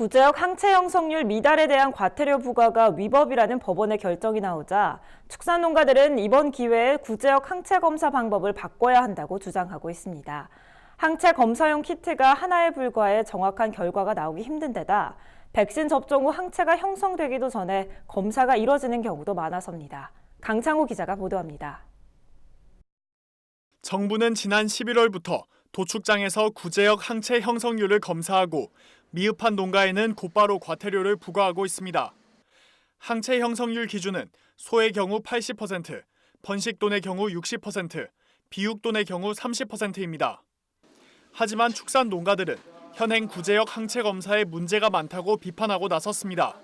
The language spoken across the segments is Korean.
구제역 항체 형성률 미달에 대한 과태료 부과가 위법이라는 법원의 결정이 나오자 축산농가들은 이번 기회에 구제역 항체 검사 방법을 바꿔야 한다고 주장하고 있습니다. 항체 검사용 키트가 하나에 불과해 정확한 결과가 나오기 힘든 데다 백신 접종 후 항체가 형성되기도 전에 검사가 이뤄지는 경우도 많아서입니다. 강창호 기자가 보도합니다. 정부는 지난 11월부터 도축장에서 구제역 항체 형성률을 검사하고 미흡한 농가에는 곧바로 과태료를 부과하고 있습니다. 항체 형성률 기준은 소의 경우 80%, 번식돈의 경우 60%, 비육돈의 경우 30%입니다. 하지만 축산 농가들은 현행 구제역 항체 검사에 문제가 많다고 비판하고 나섰습니다.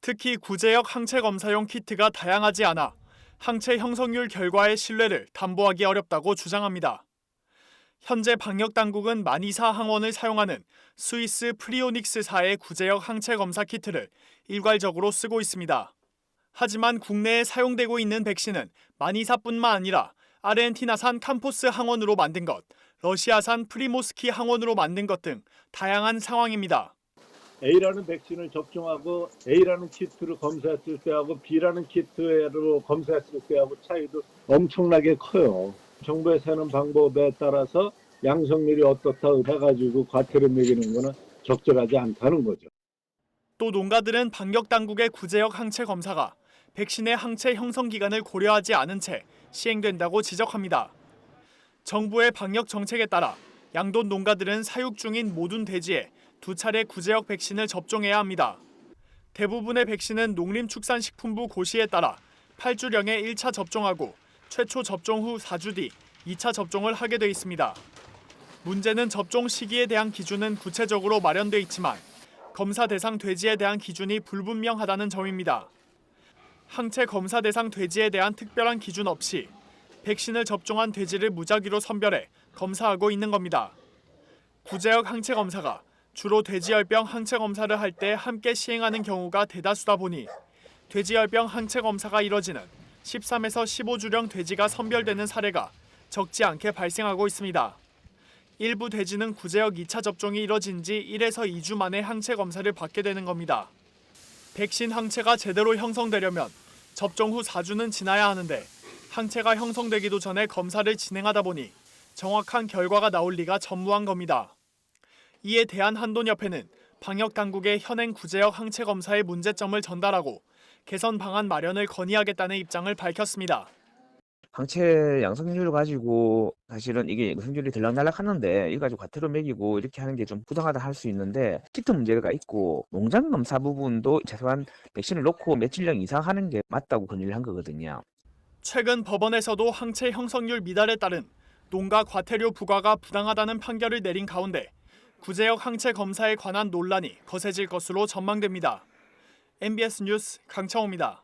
특히 구제역 항체 검사용 키트가 다양하지 않아 항체 형성률 결과의 신뢰를 담보하기 어렵다고 주장합니다. 현재 방역당국은 마니사 항원을 사용하는 스위스 프리오닉스사의 구제역 항체 검사 키트를 일괄적으로 쓰고 있습니다. 하지만 국내에 사용되고 있는 백신은 마니사뿐만 아니라 아르헨티나산 캄포스 항원으로 만든 것, 러시아산 프리모스키 항원으로 만든 것 등 다양한 상황입니다. A라는 백신을 접종하고 A라는 키트로 검사했을 때하고 B라는 키트로 검사했을 때하고 차이도 엄청나게 커요. 정부에서 하는 방법에 따라서 양성률이 어떻다 해가지고 과태료 매기는 거는 적절하지 않다는 거죠. 또 농가들은 방역당국의 구제역 항체 검사가 백신의 항체 형성 기간을 고려하지 않은 채 시행된다고 지적합니다. 정부의 방역 정책에 따라 양돈 농가들은 사육 중인 모든 돼지에 2차례 구제역 백신을 접종해야 합니다. 대부분의 백신은 농림축산식품부 고시에 따라 8주령에 1차 접종하고 최초 접종 후 4주 뒤 2차 접종을 하게 돼 있습니다. 문제는 접종 시기에 대한 기준은 구체적으로 마련돼 있지만 검사 대상 돼지에 대한 기준이 불분명하다는 점입니다. 항체 검사 대상 돼지에 대한 특별한 기준 없이 백신을 접종한 돼지를 무작위로 선별해 검사하고 있는 겁니다. 구제역 항체 검사가 주로 돼지열병 항체 검사를 할 때 함께 시행하는 경우가 대다수다 보니 돼지열병 항체 검사가 이뤄지는 13에서 15주령 돼지가 선별되는 사례가 적지 않게 발생하고 있습니다. 일부 돼지는 구제역 2차 접종이 이뤄진 지 1에서 2주 만에 항체 검사를 받게 되는 겁니다. 백신 항체가 제대로 형성되려면 접종 후 4주는 지나야 하는데 항체가 형성되기도 전에 검사를 진행하다 보니 정확한 결과가 나올 리가 전무한 겁니다. 이에 대한한돈협회는 방역당국의 현행 구제역 항체 검사의 문제점을 전달하고 개선 방안 마련을 건의하겠다는 입장을 밝혔습니다. 항체 양성률을 가지고 사실은 이게 성률이 들락날락 하는데 이거 가지고 과태료 매기고 이렇게 하는 게 좀 부당하다 할 수 있는데 키트 문제가 있고 농장 검사 부분도 최소한 백신을 놓고 며칠령 이상 하는 게 맞다고 건의를 한 거거든요. 최근 법원에서도 항체 형성률 미달에 따른 농가 과태료 부과가 부당하다는 판결을 내린 가운데 구제역 항체 검사에 관한 논란이 거세질 것으로 전망됩니다. MBS 뉴스 강창호입니다.